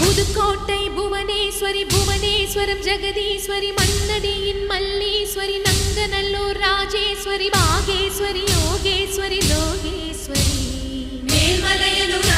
Pudukkottai Bhuvaneswari Puvaneswaram Jagadeeswari மண்ணடியின் Malleswari Nanganallur Rajeswari Bageshwari Yogeswari Lokeswari Melmalayanur